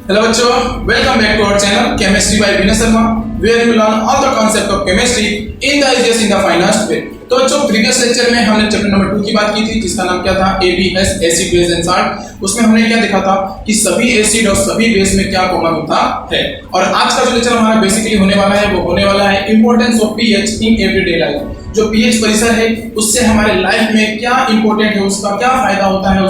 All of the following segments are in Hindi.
Hello बच्चों, welcome back to our channel Chemistry by Vinay Sharma, where you learn all the concept of chemistry in the easiest in the finest way. तो बच्चों प्रीवियस लेक्चर में हमने चैप्टर नंबर 2 की बात की थी जिसका नाम क्या था ABS acid base and salt. उसमें हमने क्या देखा था कि सभी एसिड और सभी बेस में क्या कॉमन होता है। और आज का जो लेक्चर हमारा बेसिकली होने वाला है वो होने वाला है importance of pH in everyday life. जो पीएच परिसर है उससे हमारे लाइफ में क्या इंपॉर्टेंट है, उसका क्या फायदा होता है,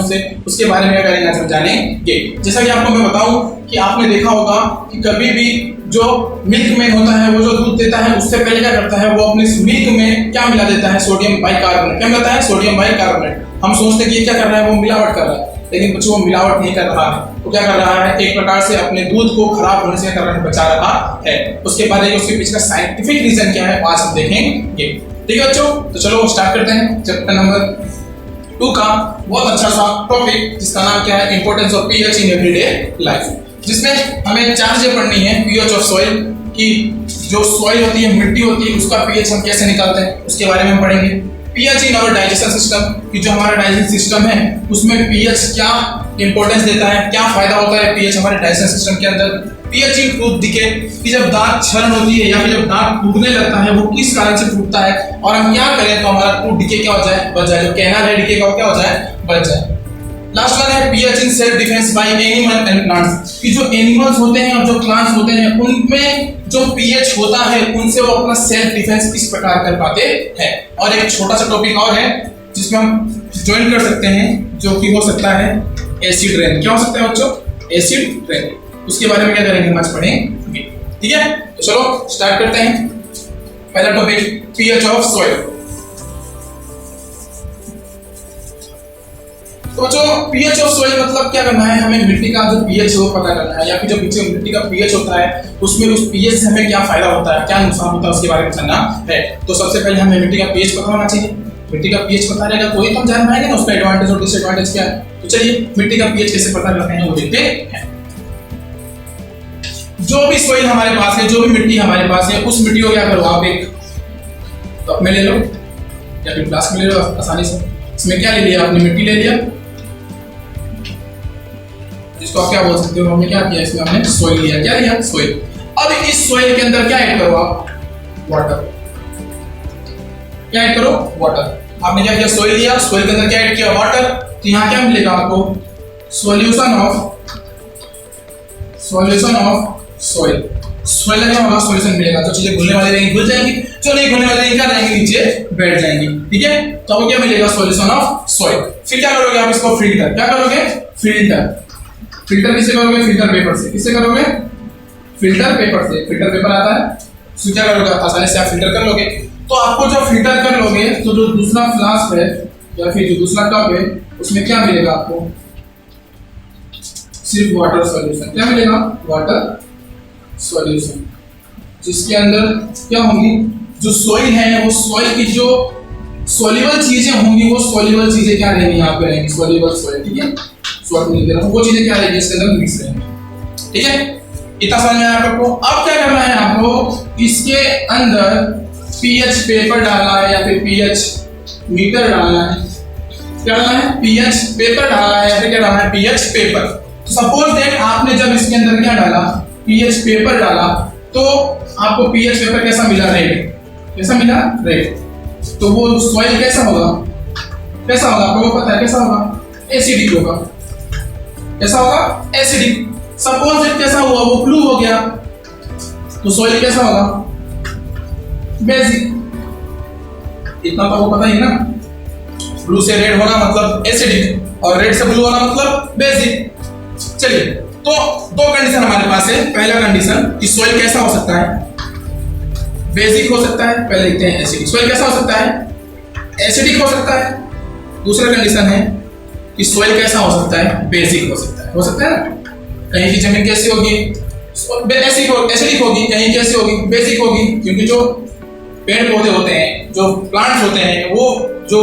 उसके बारे में करेंगे आज हम जानेंगे। जैसा कि आपको मैं बताऊं कि आपने देखा होगा कि कभी भी जो मिल्क में होता है वो जो दूध देता है उससे पहले क्या करता है वो अपने मिल्क में क्या मिला देता है, सोडियम बाइकार्बोनेट। क्या मिलाता है? Sodium bicarbonate. हम सोचते हैं कि ये क्या कर रहा है, वो मिलावट कर रहा है, लेकिन बच्चों वो मिलावट नहीं कर रहा है। तो क्या कर रहा है, एक प्रकार से अपने दूध को खराब होने से कर रहा है, बचा रहा है। उसके बाद उसके पीछे का साइंटिफिक रीजन क्या है आज हम देखेंगे। ठीक है बच्चों, तो चलो स्टार्ट करते हैं चैप्टर नंबर 2 का बहुत अच्छा सा टॉपिक जिसका नाम क्या है, importance of pH in everyday life, जिसमें हमें 4 चीजें पढ़नी है। पीएच ऑफ सॉइल की जो सॉइल होती है, मिट्टी होती है, उसका पीएच हम कैसे निकालते हैं उसके बारे में हम पढ़ेंगे। PH in our digestion system की जो हमारा डाइजेशन सिस्टम है उसमें पीएच क्या इंपॉर्टेंस देता है, क्या फायदा होता है पीएच हमारे डाइजेशन सिस्टम के अंदर। पीएच इन टूथ डिके कि जब दांत क्षरण होती है या फिर जब दांत टूटने लगता है वो किस कारण से टूटता है और हम क्या करें तो हमारा टूथ डिके क्या हो जाए, बच जाए। जो कहना है डिके का क्या हो जाए, बच जाए। लास्ट वन है pH in self defence bye animal and plants कि जो एनिमल्स होते हैं और जो प्लांट्स होते हैं उनमें जो पीएच होता है उनसे वो अपना सेल्फ डिफेंस किस प्रकार कर पाते हैं। और एक छोटा सा टॉपिक और है जिसमें हम ज्वाइन कर सकते हैं जो कि हो सकता है एसिड रेन। क्या हो सकता है बच्चों? Acid rain. उसके बारे में क्या करेंगे हम आज पढ़ेंगे। ठीक है, तो चलो स्टार्ट करते हैं। पहला टॉपिक पीएच ऑफ सॉइल। तो जो पीएच ऑफ सॉइल मतलब क्या करना है, हमें मिट्टी का जो पीएच है वो पता करना है या फिर जो पीछे मिट्टी का पीएच होता है उसमें उस पीएच से हमें क्या फायदा होता है, क्या नुकसान होता है उसके बारे में जानना है। तो सबसे पहले हमें मिट्टी का पीएच पता होना चाहिए। मिट्टी का पीएच पता रहेगा तो ही तो हम जान पाएंगे ना उसका एडवांटेज और डिसएडवांटेज क्या है। तो चलिए मिट्टी का पीएच कैसे पता करते हैं वो देखते हैं। जो भी सॉइल हमारे पास है, जो भी मिट्टी हमारे पास है, उस मिट्टी को क्या करो आप एक कप में ले लो या फिर ग्लास में ले लो आसानी से। इसमें क्या ले लिया आपने, मिट्टी ले लिया, जिसको आप क्या बोल सकते हो, हमने क्या किया इसमें हमने सॉइल लिया। क्या लिया? सॉइल। अब इस सॉइल के अंदर क्या ऐड करो आप, वाटर। क्या ऐड करो? वाटर। आपने क्या किया, सॉइल लिया, सॉइल के अंदर क्या ऐड किया, वाटर। तो यहाँ क्या मिलेगा आपको, सॉल्यूशन ऑफ सॉइल। सॉइल क्या होगा, सॉल्यूशन मिलेगा। जो चीजें घुलने वाली रहेंगी घुल जाएंगी, जो नहीं घुलने वाली रहेंगी क्या रहेंगी, नीचे बैठ जाएंगी। ठीक है, तो आपको क्या मिलेगा, सॉल्यूशन ऑफ सॉइल। फिर क्या करोगे आप इसको फिल्टर। क्या करोगे? फिल्टर। फिल्टर किससे करोगे? फिल्टर पेपर से। किससे करोगे? फिल्टर पेपर से। फिल्टर पेपर आता है उसको क्या करोगे, आसानी से आप फिल्टर कर लोगे। तो आपको जो फिल्टर कर लोगे तो जो दूसरा फ्लास्क है या फिर जो दूसरा कप है उसमें क्या मिलेगा आपको, सिर्फ वाटर सॉल्यूशन। क्या मिलेगा? वाटर सॉल्यूशन, जिसके अंदर क्या होंगी, जो सॉइल है वो सॉइल की जो सॉल्युबल चीजें होंगी वो सॉल्युबल चीजें क्या रहेंगी यहाँ पे रहेंगी, सॉल्युबल सॉइल। ठीक है, सॉल्ट नहीं दे रहा हूं, वो चीजें क्या रहेंगी इसके अंदर मिक्स रहेंगी। ठीक है, इतना समझ में आया आपको। अब क्या करना है आपको, इसके अंदर पीएच पेपर डालना है या फिर पीएच मीटर डालना है। क्या डालना है? पीएच पेपर डालना है या फिर क्या डालना है, पीएच पेपर। तो सपोज दैट आपने जब इसके अंदर क्या डाला, पीएच पेपर डाला, तो आपको पीएच पेपर कैसा मिला, रेड। कैसा मिला? रेड। तो वो सॉइल कैसा होगा, कैसा होगा आपको पता है, कैसा होगा, एसिडिक होगा। कैसा होगा? एसिडिक। सपोज दैट कैसा हुआ, वो ब्लू हो गया तो सॉइल कैसा होगा, बेसिक। इतना तो आपको पता ही ना, ब्लू से रेड होना मतलब एसिडिक और रेड से ब्लू होना मतलब बेसिक। चलिए, तो दो कंडीशन हमारे पास है। पहला कंडीशन कि सॉइल कैसा हो सकता है, बेसिक हो सकता है। पहले लिखते हैं एसिडिक। सॉइल कैसा हो सकता है, एसिडिक हो सकता है। दूसरा कंडीशन है कि सॉइल कैसा हो सकता है, बेसिक हो सकता है। हो सकता है ना, कहीं की जमीन कैसी होगी, एसिडिक होगी, कहीं कैसी होगी, बेसिक होगी। क्योंकि जो पेड़ पौधे होते हैं, जो प्लांट्स होते हैं, वो जो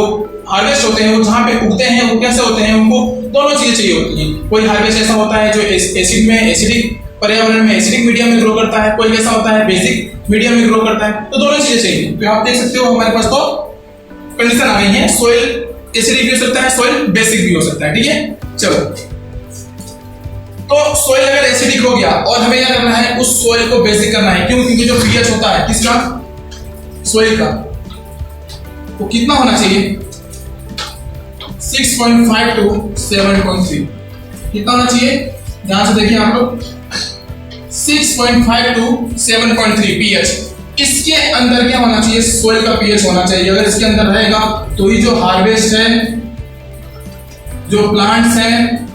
हार्वेस्ट होते हैं वो जहाँ पे उगते हैं वो कैसे होते हैं, उनको दोनों चीजें चाहिए होती हैं। कोई हार्वेस्ट ऐसा होता है जो एसिड में, एसिडिक पर्यावरण में एसिडिक मीडियम में ग्रो करता है, कोई कैसा होता है बेसिक मीडियम में ग्रो करता है। तो दोनों चीजें चाहिए। तो आप देख सकते हो हमारे पास तो कंडीशन आ गई है, सॉइल एसिडिक भी हो सकता है, सॉइल बेसिक भी हो सकता है। ठीक है, चलो तो सोइल अगर एसिडिक हो गया और हमें क्या करना है, उस सोइल को बेसिक करना है। क्यों? क्योंकि जो पीएच होता है किसका, सोइल का, वो कितना होना चाहिए, 6.5 टू 7.3। कितना होना चाहिए, ध्यान से देखिए आप लोग, 6.5 टू 7.3 पीएच। इसके अंदर क्या होना चाहिए, सोइल का पीएच होना चाहिए। अगर इसके अंदर रहेगा तो ये जो हार्वेस्ट है, जो प्लांट्स हैं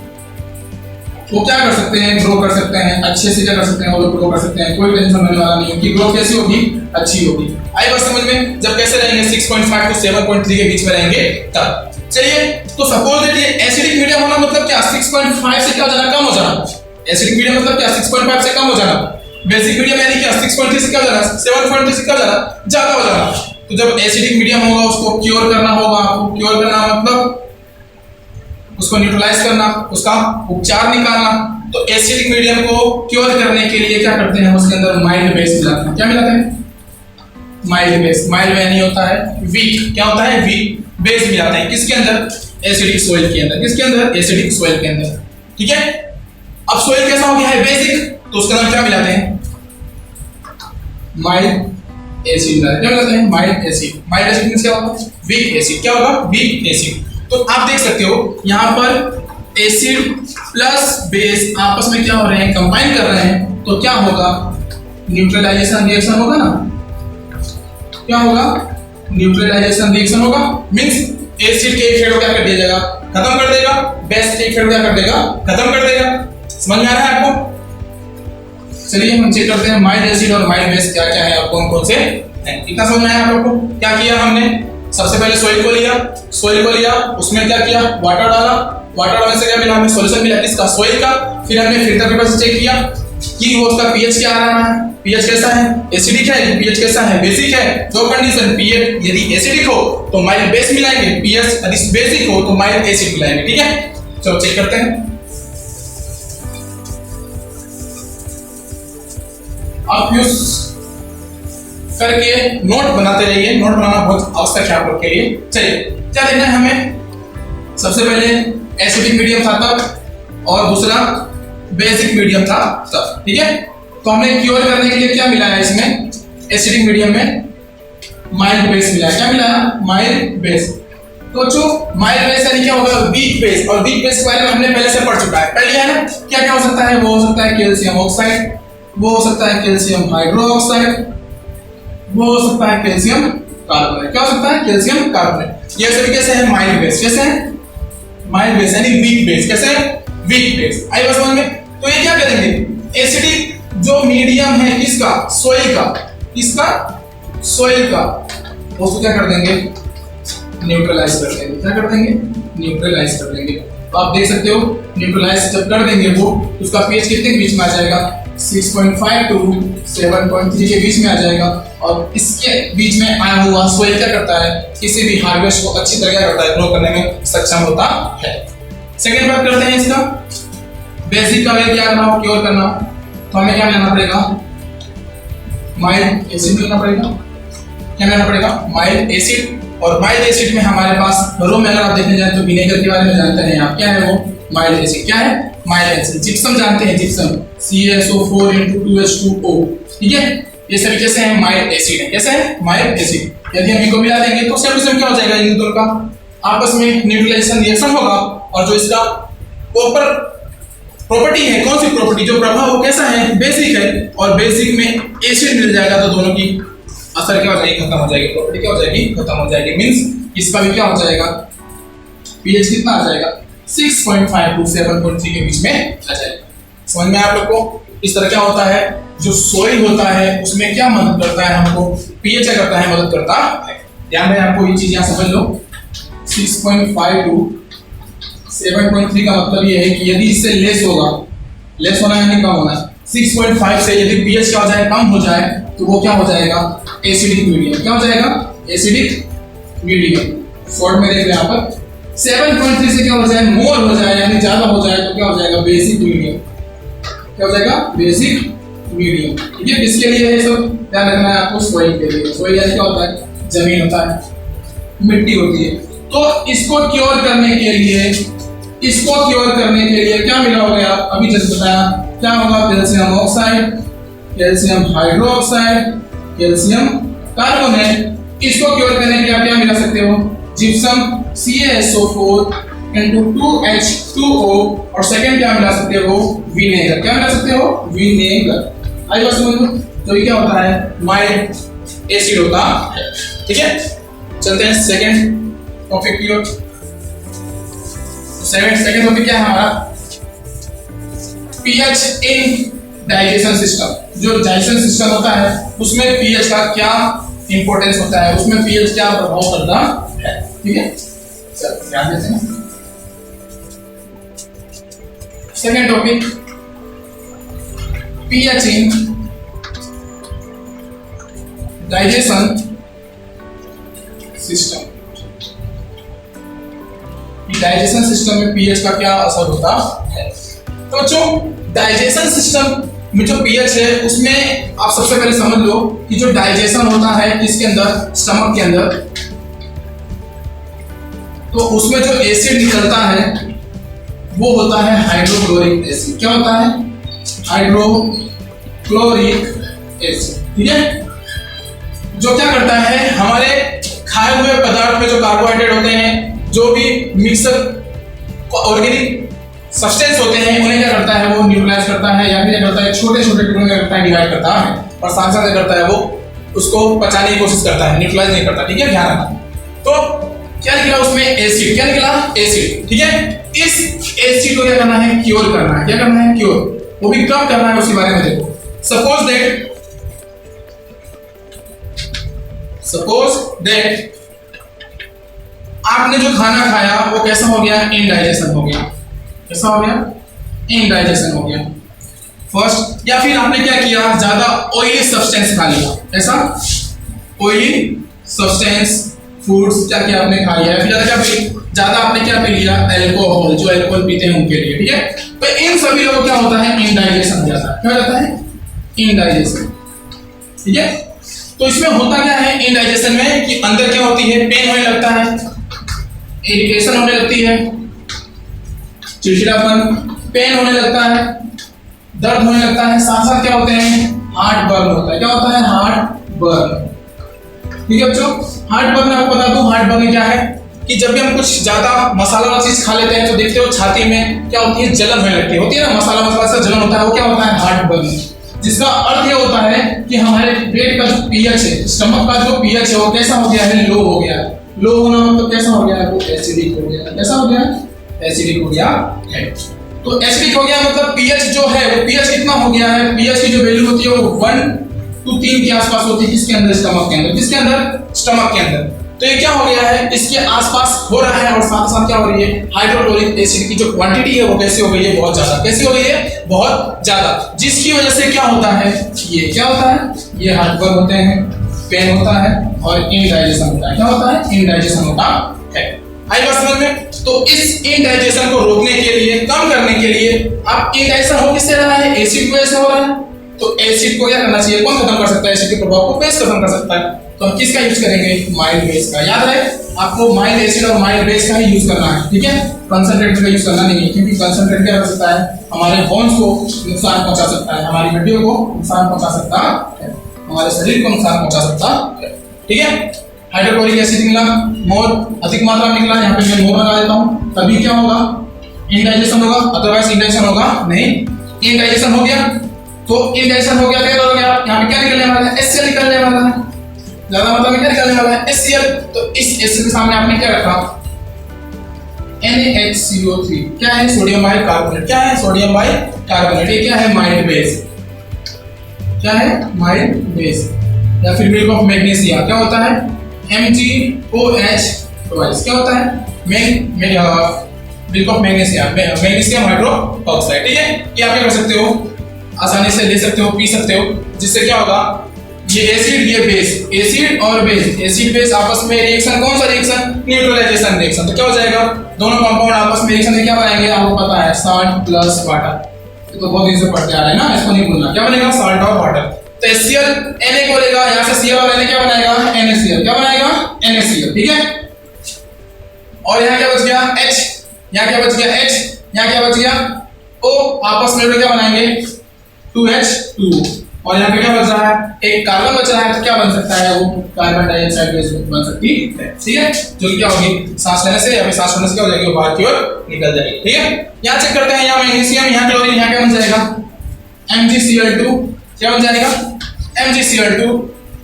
वो क्या कर सकते हैं, ग्रो कर सकते हैं, अच्छे से क्या कर सकते हैं, वो ग्रो कर सकते हैं। कोई टेंशन होने वाला नहीं होगी, ग्रो कैसी होगी, अच्छी होगी। आई बात समझ में? जब कैसे रहेंगे, 6.5 टू 7.3 के बीच में रहेंगे तब। चलिए, तो सपोज दैट ये एसिडिक मीडियम होना मतलब क्या, 6.5 से क्या हो जाना, कम हो जाना। एसिडिक मीडियम मतलब क्या, 6.5 से कम हो जाना। बेसिक मीडियम यानी क्या, 6.3 से क्या हो जाना, 7.3 से क्या हो जाना, ज्यादा हो जाना। तो जब एसिडिक मीडियम होगा उसको क्योर करना होगा आपको। क्योर करना मतलब उसको न्यूट्रलाइज करना, उसका उपचार निकालना। तो एसिडिक मीडियम को क्योर करने के लिए क्या करते हैं, उसके अंदर माइल्ड बेस मिलाते हैं। क्या मिलाते हैं, माइल्ड बेस। माइल्ड यानी होता है वीक, क्या होता है, वीक बेस मिलाते हैं। किसके अंदर, एसिडिक सोइल के अंदर। किसके अंदर, एसिडिक सोइल के अंदर। ठीक है, अब सोइल कैसा हो गया है, बेसिक, तो उसके अंदर क्या मिलाते हैं, माइल्ड एसिड मिलाते हैं। क्या मिलाते हैं, mild acid. Mild acid means क्या होगा, वीक एसिड। क्या होगा, वीक एसिड। तो आप देख सकते हो यहां पर एसिड प्लस बेस आपस में क्या हो रहे हैं, कंबाइन कर रहे हैं। तो क्या होगा, न्यूट्रलाइजेशन रिएक्शन होगा ना। क्या होगा, न्यूट्रलाइजेशन रिएक्शन होगा। मींस एसिड के एक फेड को क्या कर दिया जाएगा, खत्म कर देगा। बेस के एक फेड को क्या कर देगा, खत्म कर देगा। समझ में आ रहा है आपको? चलिए हम चेक करते हैं माइल्ड एसिड और माइल्ड बेस क्या क्या है, और कौन कौन से हैं। इतना समझ में आया आप लोगों को? क्या किया हमने, सबसे पहले सोइल को लिया, उसमें क्या किया, वाटर डाला। वाटर डालने से क्या मिला, हमें सॉल्यूशन मिला किसका, सोइल का। फिर हमने फिल्टर पेपर से चेक किया कि वो उसका पीएच क्या आ रहा है, पीएच कैसा है, एसिडिक है, पीएच कैसा है, बेसिक है। दो कंडीशन, पीएच यदि एसिडिक हो तो माइल्ड बेस मिलाएंगे, पीएच यदि बेसिक हो तो माइल्ड एसिड मिलाएंगे। ठीक है, चलो चेक करते हैं। आप यूज करके नोट बनाते रहिए, नोट बनाना बहुत आवश्यक है आप लोग के लिए। चलिए, क्या देखना है हमें, सबसे पहले एसिडिक मीडियम था तब, और दूसरा बेसिक मीडियम था तब। ठीक है, तो हमने क्योर करने के लिए क्या मिलाया इसमें, एसिडिक मीडियम में माइल्ड बेस मिलाया। क्या मिलाया, माइल्ड बेस। तो जो माइल्ड बेस यानी क्या होगा, वीक बेस। और वीक बेस के बारे में हमने पहले से पढ़ चुका है, पढ़ लिया है ना। क्या क्या हो सकता है, वो हो सकता है कैल्शियम ऑक्साइड, वो हो सकता है कैल्शियम हाइड्रोक्साइड, वो हो सकता है कैल्शियम कार्बोनेट। क्या हो सकता है, कैल्शियम कार्बोनेट। ये सभी कैसे है, माइल्ड बेस। कैसे है, माइल्ड बेस यानी वीक बेस। कैसे है, वीक बेस। आई बात समझ में? तो ये क्या करेंगे, एसिडिक जो मीडियम है किसका, सोइल का, किसका, सोइल का, उसको क्या कर देंगे, न्यूट्रलाइज कर देंगे। क्या कर देंगे, न्यूट्रलाइज कर देंगे। तो आप देख सकते हो न्यूट्रलाइज जब कर देंगे वो, उसका पीएच कितने के बीच में आ जाएगा, 6.5 टू 7.3 के बीच में आ जाएगा। और इसके बीच में आया हुआ सोइल क्या करता है, किसी भी हार्वेस्ट को अच्छी तरह करता है, ग्रो करने में सक्षम होता है। सेकेंड बात करते हैं इसका, बेसिक का वे क्या करना हो, क्योर करना, तो हमें क्या लेना पड़ेगा, माइल्ड एसिड लेना पड़ेगा। क्या लेना पड़ेगा, माइल्ड एसिड। और माइल्ड एसिड में हमारे पास घरों में अगर आप देखने जाए तो विनेगर के बारे में जानते हैं आप, क्या है वो, माइल्ड एसिड। क्या है, माइल्ड एसिड। जिप्सम जानते हैं, जिप्सम CaSO4 ठीक है, ये सभी कैसे हैं, माइल्ड एसिड है। कैसे है, माइल्ड एसिड। यदि हम इनको मिला देंगे तो सॉल्यूशन क्या हो जाएगा, इन दोनों का आपस में न्यूट्रलाइजेशन रिएक्शन होगा। और जो इसका ऊपर प्रॉपर्टी है, कौन सी प्रॉपर्टी, जो प्रभाव वो कैसा है, बेसिक है। और बेसिक में एसिड मिल जाएगा तो दोनों की असर क्या हो जाएगी, खत्म हो जाएगी, प्रॉपर्टी क्या हो जाएगी, खत्म हो जाएगी। मींस इसका भी क्या हो जाएगा, पीएच कितना आ जाएगा, 6.5 टू 7.3 के बीच में आ जाएगा। समझ में आप लोग को? इस तरह क्या होता है, जो सोइल होता है उसमें क्या मदद करता है हमको, पीएच क्या करता है, मदद करता है। ध्यान में आपको ये चीज यहाँ समझ लो, 6.5 टू 7.3 का मतलब ये है कि यदि इससे लेस होगा, लेस होना यानी कम होना, 6.5 से यदि पीएच क्या हो जाए, कम हो जाए, तो वो क्या हो जाएगा, एसिडिक मीडियम। क्या हो जाएगा, एसिडिक मीडियम। शॉर्ट में देख रहे हैं यहाँ पर 7.3 से क्या हो जाए, मोर हो जाए यानी ज्यादा हो जाए, तो क्या हो जाएगा, बेसिक मीडियम। क्या हो जाएगा, बेसिक मीडियम। ठीक है, किसके लिए है सब ध्यान रखना है आपको, सोइल के लिए। सोइल यानी क्या होता है, जमीन होता है, मिट्टी होती है। तो इसको क्योर करने के लिए इसको क्योर करने के लिए क्या मिला होगा आप अभी जस्ट बताया, क्या होगा, calcium oxide, calcium hydroxide, calcium carbonate. इसको क्योर करने के लिए आप क्या मिला सकते हो, जिप्सम CaSO4 into 2H2O, और सेकंड क्या मिला सकते हो, विनेगर। क्या मिला सकते हो, विनेगर। आई बात समझ लो। तो ये क्या होता है, माइल्ड एसिड होता है। ठीक है, चलते हैं सेकंड टॉपिक की ओर। सेकंड टॉपिक क्या है हमारा, पीएच इन डाइजेशन सिस्टम। जो डाइजेशन सिस्टम होता है उसमें पीएच का क्या इंपॉर्टेंस होता है, उसमें पीएच क्या प्रभाव करता है। ठीक है, चलो ध्यान देते हैं। Second topic, pH in digestion system. Digestion system में पीएच का क्या असर होता है। तो बच्चों, डाइजेशन सिस्टम में जो पीएच है उसमें आप सबसे पहले समझ लो कि जो डाइजेशन होता है किसके अंदर, स्टमक के अंदर, तो उसमें जो एसिड निकलता है वो होता है हाइड्रोक्लोरिक एसिड। क्या होता है, हाइड्रोक्लोरिक एसिड। ठीक है, जो क्या करता है, हमारे खाए हुए पदार्थ में जो कार्बोहाइड्रेट होते हैं, जो भी मिक्सर ऑर्गेनिक सब्सटेंस होते हैं, उन्हें क्या करता है, वो न्यूट्रलाइज करता है, या फिर क्या करता है, छोटे छोटे टुकड़ों में करता है, डिवाइड करता है, और साथ साथ क्या करता है, वो उसको पचाने की कोशिश करता है, न्यूट्रलाइज नहीं करता। ठीक है, ध्यान रखना। तो क्या निकला उसमें, एसिड। क्या निकला, एसिड। ठीक है, इस एसिड को क्या करना है, क्योर करना है। क्या करना है, क्योर। वो भी कब करना है उसके बारे में देखो। सपोज दैट आपने जो खाना खाया वो कैसा हो गया, इनडाइजेशन हो गया। कैसा हो गया, इनडाइजेशन हो गया फर्स्ट। या फिर आपने क्या किया, ज्यादा ऑयली सब्सटेंस खा लिया। ऐसा ऑयली सब्सटेंस फूड्स क्या किया आपने, खा लिया। फिर ज्यादा आपने क्या पी लिया, अल्कोहल। जो अल्कोहल पीते हैं उनके लिए। ठीक है, तो इन सभी लोगों क्या होता है, इनडाइजेशन हो जाता है। क्या हो जाता है, इनडाइजेशन। ठीक है, तो इसमें होता क्या है इनडाइजेशन में, कि अंदर क्या होती है, पेन होने लगता है, इरिटेशन होने लगती है, चिड़चिड़ापन, पेन होने लगता है, दर्द होने लगता है, साथ साथ क्या होते हैं, हार्ट बर्न होता है। क्या होता है, हार्ट बर्न। ठीक है बच्चों, हार्ट बर्न आपको बता दूं, हार्ट बर्न क्या है, कि जब भी हम कुछ ज्यादा मसाला वाला चीज खा लेते हैं तो देखते हो छाती में क्या होती है, जलन होने लगती होती है ना, मसाला से जलन होता है, वो क्या होता है, हार्ट बर्न। जिसका अर्थ ये होता है कि हमारे पेट का जो पीएच है, स्टमक का जो पीएच है, वो कैसा हो गया है, लो हो गया है। लो होना मतलब कैसा हो गया है, वो एसिडिक हो गया है। कैसा हो गया है, एसिडिक हो गया है। तो एसिडिक हो गया मतलब पीएच जो है वो पीएच कितना हो गया है, पीएच की जो वैल्यू होती है वो 1 to 3 के आसपास होती है। किसके अंदर, स्टमक के अंदर। किसके अंदर, स्टमक के अंदर। तो ये क्या हो गया है, इसके आसपास हो रहा है, और साथ साथ क्या हो रही है, हाइड्रोक्लोरिक एसिड की जो क्वांटिटी है वो कैसी हो गई है, बहुत ज्यादा। कैसी हो गई है, बहुत ज्यादा। जिसकी वजह से क्या होता है, ये क्या होता है, ये हार्ट बर्न होते हैं, पेन होता है, और इनडाइजेशन होता है। क्या होता है, इनडाइजेशन होता है। आई बात समझ में। तो इस इनडाइजेशन को रोकने के लिए, कम करने के लिए, आप इनडाइजेशन हो किससे रहा है, एसिड की वजह से हो रहा है। तो एसिड को क्या करना चाहिए, कौन खत्म कर सकता है, एसिड के प्रभाव को बेस खत्म कर सकता है। तो हम किसका यूज करेंगे, माइल्ड बेस का। याद रहे आपको, माइल्ड एसिड और माइल्ड बेस का ही यूज करना है। ठीक है, कंसंट्रेट का यूज करना नहीं है, क्योंकि कंसंट्रेट क्या कर सकता है, हमारे बोन्स को नुकसान पहुंचा सकता है, हमारी हड्डियों को नुकसान पहुंचा सकता है, हमारे शरीर को नुकसान पहुंचा सकता है। ठीक है, हाइड्रोक्लोरिक एसिड मिला, मोर अधिक मात्रा में निकला, यहाँ पे मैं मोर लगा देता हूँ, तभी क्या होगा, इनडाइजेशन होगा, अदरवाइज इनडाइजेशन होगा नहीं। इनडाइजेशन हो गया, तो इनडाइजेशन हो गया, क्या हो गया, यहाँ पे क्या निकलने वाला है, HCl निकलने वाला है। ज्यादा मात्रा में क्या निकलने वाला है, HCl। तो इस HCl के सामने आपने क्या रखा, NaHCO3। क्या है, सोडियम बाइकार्बोनेट। क्या है, सोडियम बाइकार्बोनेट। ये क्या है, माइल्ड बेस। क्या है, माइल्ड बेस। या फिर मिल्क ऑफ मैग्नीशिया। क्या होता है, MgOH। क्या होता है, milk of magnesia, magnesium hydroxide. ठीक है, ये आप क्या कर सकते हो, आसानी से ले सकते हो, पी सकते हो। जिससे क्या होगा, ये एसिड, ये बेस, एसिड और बेस, एसिड बेस आपस में रिएक्शन, कौन सा रिएक्शन, न्यूट्रलाइजेशन रिएक्शन। तो क्या हो जाएगा, दोनों कंपाउंड आपस में रिएक्शन में क्या बनाएंगे, आपको पता है, साल्ट प्लस वाटर। तो बहुत दिन से पढ़ते आ रहे हैं ना, इसको नहीं भूलना। क्या बनेगा, साल्ट और वाटर। तो HCl Na को लेगा, यहाँ से Cl और Na क्या बनाएगा, NaCl। क्या बनाएगा, NaCl। ठीक है, और यहाँ क्या बच गया, H। यहाँ क्या बच गया H, यहाँ क्या बच गया O, आपस में क्या बनाएंगे 2H2, और यहाँ पे क्या बच रहा है, एक कार्बन बच रहा है, तो क्या बन सकता है वो कार्बन डाइऑक्साइड गैस बन सकती है, ठीक है, जो क्या होगी सांस लेने से या फिर सांस छोड़ने से क्या हो जाएगी, वो बाहर की ओर निकल जाएगी, ठीक है। यहाँ चेक करते हैं, यहाँ मैग्नीशियम, यहाँ क्लोरीन, यहाँ क्या बन जाएगा MgCl2, क्या बन जाएगा MgCl2,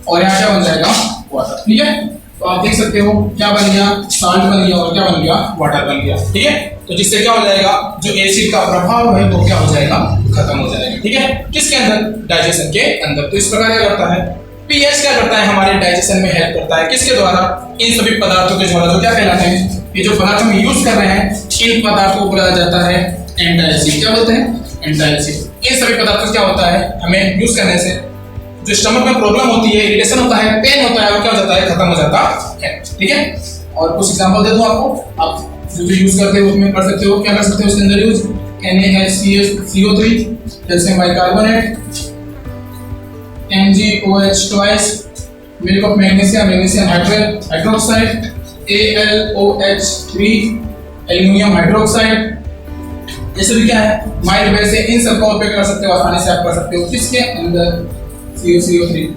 और यहाँ क्या बन जाएगा वाटर, ठीक है। तो आप देख सकते हो क्या बन गया, साल्ट बन गया और क्या बन गया, वाटर बन गया, ठीक है। तो जिससे क्या हो जाएगा, जो एसिड का प्रभाव है वो क्या हो जाएगा, खत्म हो जाएगा, ठीक है। किसके अंदर, डाइजेशन के अंदर। तो इस प्रकार क्या करता है, पीएच क्या करता है, हमारे डाइजेशन में हेल्प करता है, किसके द्वारा, इन सभी पदार्थों के द्वारा, जो क्या कहलाते हैं, ये जो पदार्थ हम यूज कर रहे हैं, इन पदार्थों को बोला जाता है एंटासिड, क्या बोलते हैं, एंटासिड। इन सभी पदार्थों क्या होता है, हमें यूज करने से जो स्टमक में प्रॉब्लम होती है, इरिटेशन होता है, पेन होता है, वो क्या हो जाता है, खत्म हो जाता है, ठीक है। और कुछ एग्जांपल दे दूं आपको, आप जो यूज करते हो उसमें कर सकते हो, क्या कर सकते हो उसके अंदर use, NaCO3, calcium bicarbonate, MgOH twice, milk of magnesium hydroxide, AlOH3, aluminium hydroxide, ये सभी क्या है, माइल्ड बेस है, इन सबका उपयोग कर सकते हो, आसानी से आप कर सकते हो, किसके अंदर, COCO3।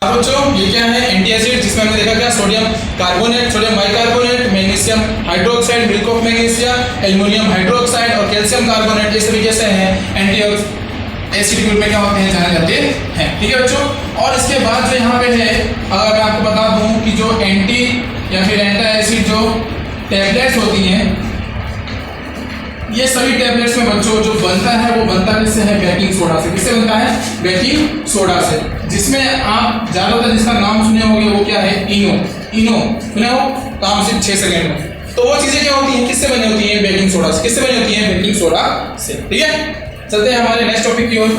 बच्चों ये क्या है, एंटीएसिड, जिसमें हमने देखा क्या, sodium carbonate, sodium bicarbonate, magnesium hydroxide, milk of magnesium, aluminium hydroxide और कैल्शियम कार्बोनेट, ये सभी कैसे हैं, एंटी एसिड ग्रुप में क्या होते हैं, जाने जाते हैं, ठीक है बच्चों। और इसके बाद जो यहाँ पे है, अगर मैं आपको बता दूं कि जो एंटी या फिर एंटी एसिड जो टैबलेट्स होती हैं, ये सभी टैबलेट्स में बच्चों जो बनता है वो बनता किससे है, बेकिंग सोडा से। किससे बनता है, बेकिंग सोडा से, जिसमें आप ज्यादातर जिसका नाम सुने होंगे वो क्या है, इनो सुने हो, काम सिर्फ 6 सेकंड में। तो वो चीजें क्या होती हैं, किससे बनी होती हैं, बेकिंग सोडा से। किससे बनी होती हैं, बेकिंग सोडा से, ठीक है। चलते हैं हमारे नेक्स्ट टॉपिक की ओर,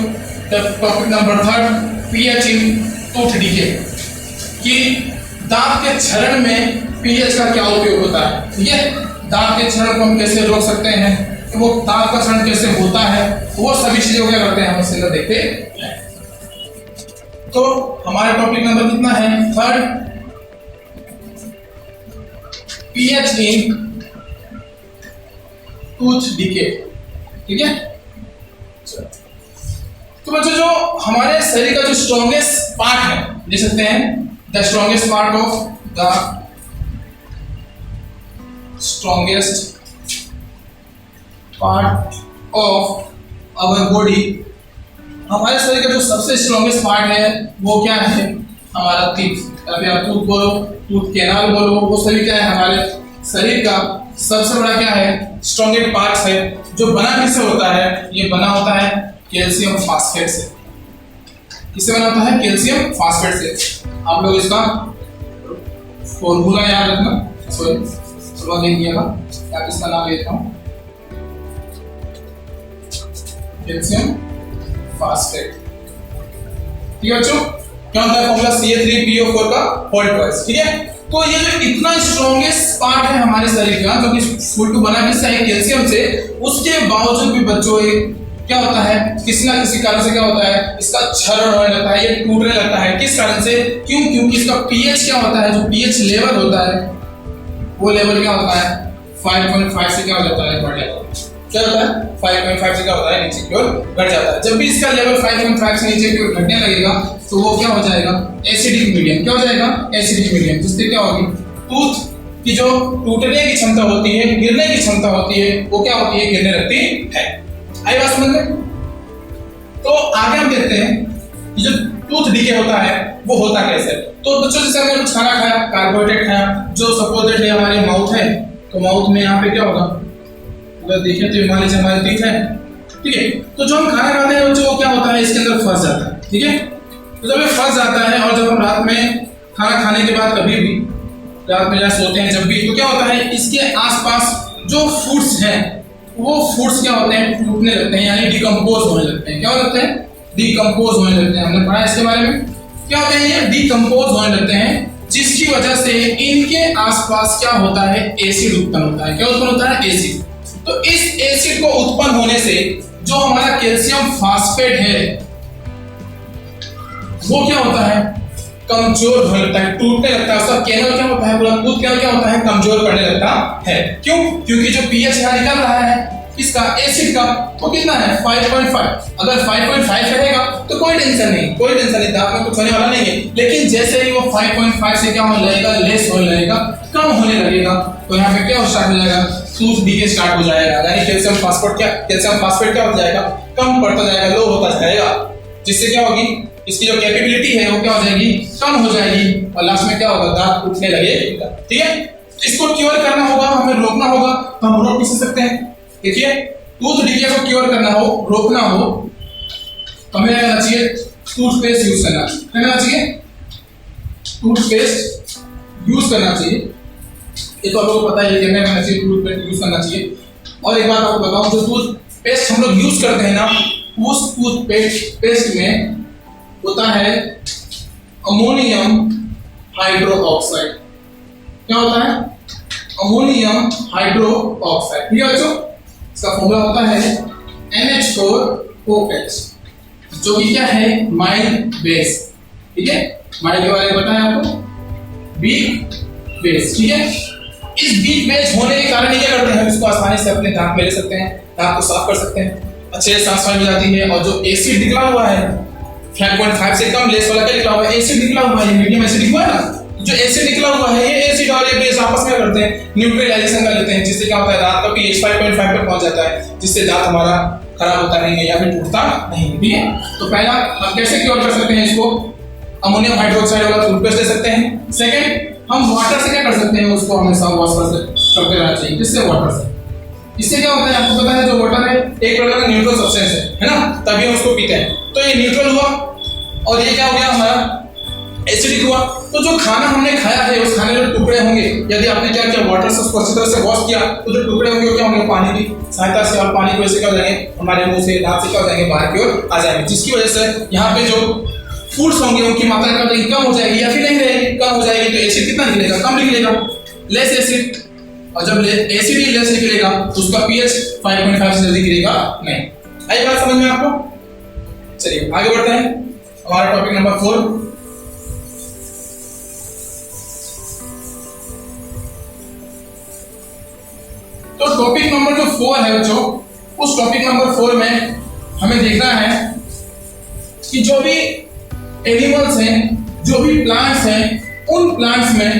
topic number 3, pH in tooth decay, कि दांत के क्षरण में पीएच का क्या उपयोग होता है, ठीक है। दांत के क्षरण को हम कैसे रोक सकते हैं, वो दांत का क्षरण कैसे होता है, वो सभी चीजें क्या करते हैं, हम इसके अंदर देखते हैं। तो हमारा टॉपिक नंबर कितना है, 3, पीएच इन टूथ डीके, ठीक है। तो बच्चों जो हमारे शरीर का जो स्ट्रॉन्गेस्ट पार्ट है, देख सकते हैं, the strongest part of the strongest part of our body, हमारे शरीर का जो सबसे स्ट्रॉन्गेस्ट पार्ट है वो क्या है, हमारा टीथ, या फिर आप टूथ बोलो, टूथ कैनाल बोलो, वो सभी क्या है, हमारे शरीर का सबसे बड़ा क्या है, स्ट्रॉन्गेस्ट पार्ट है, जो बना किससे होता है, ये बना होता है कैल्शियम फास्फेट से। किससे बना होता है, कैल्शियम फास्फेट से। आप लोग इसका फॉर्मूला याद रखना, सॉरी सुबह दे दिया था, आप इसका नाम लेता हूँ, कैल्शियम फास्फेट, ठीक है बच्चों। क्या होता है फॉर्मूला, CA3PO4 का होल ट्वाइस, ठीक है। तो ये जो इतना स्ट्रॉन्गेस्ट पार्ट है हमारे शरीर का, जो कि फुल टू बना किससे है, कैल्शियम से, उसके बावजूद भी बच्चों क्या होता है, किसी ना किसी कारण से क्या होता है, इसका क्षरण होने लगता है, ये टूटने लगता है। किस कारण से, क्यों, क्योंकि इसका पीएच क्या होता है, जो पीएच लेवल होता है, वो लेवल क्या होता है, 5.5 से क्या हो जाता है, बढ़ जाता है। क्या होता है, 5.5 से क्या होता है, नीचे की ओर घट जाता है। जब भी इसका लेवल 5.5 से नीचे की ओर घटने लगेगा, तो वो क्या हो जाएगा, एसिडिक मीडियम, क्या हो जाएगा, एसिडिक मीडियम, जिससे क्या होगी, टूथ की जो टूटने की क्षमता होती है, गिरने की क्षमता होती है, वो क्या होती है, गिरने लगती है। आई बात समझ में। तो आगे हम देखते हैं कि जो टूथ डीके होता है वो होता कैसे। तो बच्चों जैसे हमने कुछ खाना खाया, कार्बोहाइड्रेट खाया, जो सपोज दैट हमारे माउथ है, तो माउथ में यहाँ पे क्या होगा, अगर देखें तो मान लीजिए हमारे टीथ है, ठीक है। तो जो हम खाना खाते हैं बच्चों, क्या होता है, इसके अंदर फंस जाता है, ठीक है। तो जब ये फंस जाता है, और जब हम रात में खाना खाने के बाद कभी भी रात में जहाँ सोते हैं जब भी, तो क्या होता है, इसके आसपास जो फूड्स हैं, वो फूड्स क्या होते हैं, टूटने लगते हैं, यानी डिकम्पोज होने लगते हैं। क्या हो लगते हैं, डिकम्पोज होने लगते हैं। हमने पढ़ा इसके बारे में, क्या होते हैं, ये डिकम्पोज होने लगते हैं, जिसकी वजह से इनके आसपास क्या होता है, एसिड उत्पन्न होता है। क्या उत्पन्न होता है, एसिड। तो इस एसिड को उत्पन्न होने से जो हमारा कैल्शियम फास्फेट है, वो क्या होता है, कमजोर होने लगता है, टूटने लगता है, उसका केनल क्या होता है, पूरा दूध केनल क्या होता है, कमजोर पड़ने लगता है। क्यों? क्योंकि जो पीएच यहाँ निकल रहा है इसका एसिड का वो कितना है 5.5। अगर 5.5 रहेगा तो कोई टेंशन नहीं, दांत में कुछ होने वाला नहीं है। लेकिन जैसे ही वो 5.5 से क्या होने लगेगा, लेस होने लगेगा, कम होने लगेगा, तो यहाँ पे क्या स्टार्ट हो जाएगा, टूथ डीके स्टार्ट हो जाएगा, यानी कैल्शियम फास्फेट क्या हो जाएगा, कम पड़ता जाएगा, लो होता जाएगा, जिससे क्या होगी, इसकी जो कैपेबिलिटी है वो क्या हो जाएगी, कम हो जाएगी, और लास्ट में क्या होगा, दांत टूटने लगेगा। ठीक है, इसको क्योर करना होगा, हमें रोकना होगा, तो हम रोक भी सकते हैं। देखिए, टूथ डीके को क्योर करना हो, रोकना हो, तो हमें क्या करना चाहिए, टूथपेस्ट यूज करना चाहिए, टूथपेस्ट यूज करना चाहिए। ये तो आप लोगों को पता है, क्या करना चाहिए, टूथपेस्ट यूज करना चाहिए। और एक बात आपको बताऊं, जो टूथपेस्ट हम लोग यूज करते हैं ना, उस टूथपेस्ट में होता है अमोनियम हाइड्रोक्साइड। क्या होता है, अमोनियम हाइड्रोक्साइड। ठीक है बच्चों, इसका फॉर्मूला होता है NH4OH, जो कि क्या है, माइल्ड बेस। ठीक है, माइल्ड के बारे में बताया आपको, वीक बेस। ठीक है, इस वीक बेस होने के कारण क्या करते हैं, हम इसको आसानी से अपने दांत में ले सकते हैं, दांत को साफ कर सकते हैं, अच्छे से साफ सफाई हो जाती है। और जो एसिड निकला हुआ है 5.5 से कम, लेस वाला क्या निकला हुआ है, एसिड निकला हुआ है, मीडियम एसिड निकला है ना, जो एसिड निकला हुआ है, ये एसिड और ये बेस आपस में करते हैं, न्यूट्रलाइजेशन कर लेते हैं, जिससे क्या होता है, दांत का पीएच 5.5 पर पहुंच जाता है, जिससे दांत हमारा खराब होता नहीं है या फिर टूटता नहीं। ठीक है, तो पहला हम कैसे क्योर कर सकते हैं इसको, अमोनियम हाइड्रोक्साइड वाला टूथपेस्ट दे सकते हैं। सेकंड, हम वाटर से क्या कर सकते हैं, उसको हमेशा वॉश करते रहना चाहिए, जिससे वाटर से, इससे क्या होता है, आपको पता है, जो वाटर है एक प्रकार का न्यूट्रल सब्सटेंस है ना, तभी हम उसको पीते हैं, तो ये न्यूट्रल हुआ, और ये क्या हो गया, हमारा एसिडिक हुआ। तो जो खाना हमने खाया है, उस खाने में टुकड़े होंगे, यदि आपने क्या किया, वाटर से उसको अच्छी तरह से वॉश किया, तो जो टुकड़े होंगे क्या होंगे, पानी की सहायता से, और पानी की वजह से क्या हो जाएंगे, हमारे मुंह से, दांत से क्या हो जाएंगे, बाहर की ओर आ जाएंगे, जिसकी वजह से यहाँ पे जो फूड्स होंगे उनकी मात्रा क्या हो जाएगी, कम हो जाएगी, या फिर नहीं रहेगी, कम हो जाएगी, तो एसिड कितना निकलेगा, कम निकलेगा, लेस एसिड। और जब एसिड ही लेस निकलेगा तो उसका पीएच 5.5 से जल्दी गिरेगा नहीं। आई बात समझ में आपको? चलिए आगे बढ़ते हैं, हमारा टॉपिक नंबर 4। तो टॉपिक नंबर जो 4 है बच्चों, उस टॉपिक नंबर 4 में हमें देखना है कि जो भी एनिमल्स हैं, जो भी प्लांट्स हैं, उन प्लांट्स में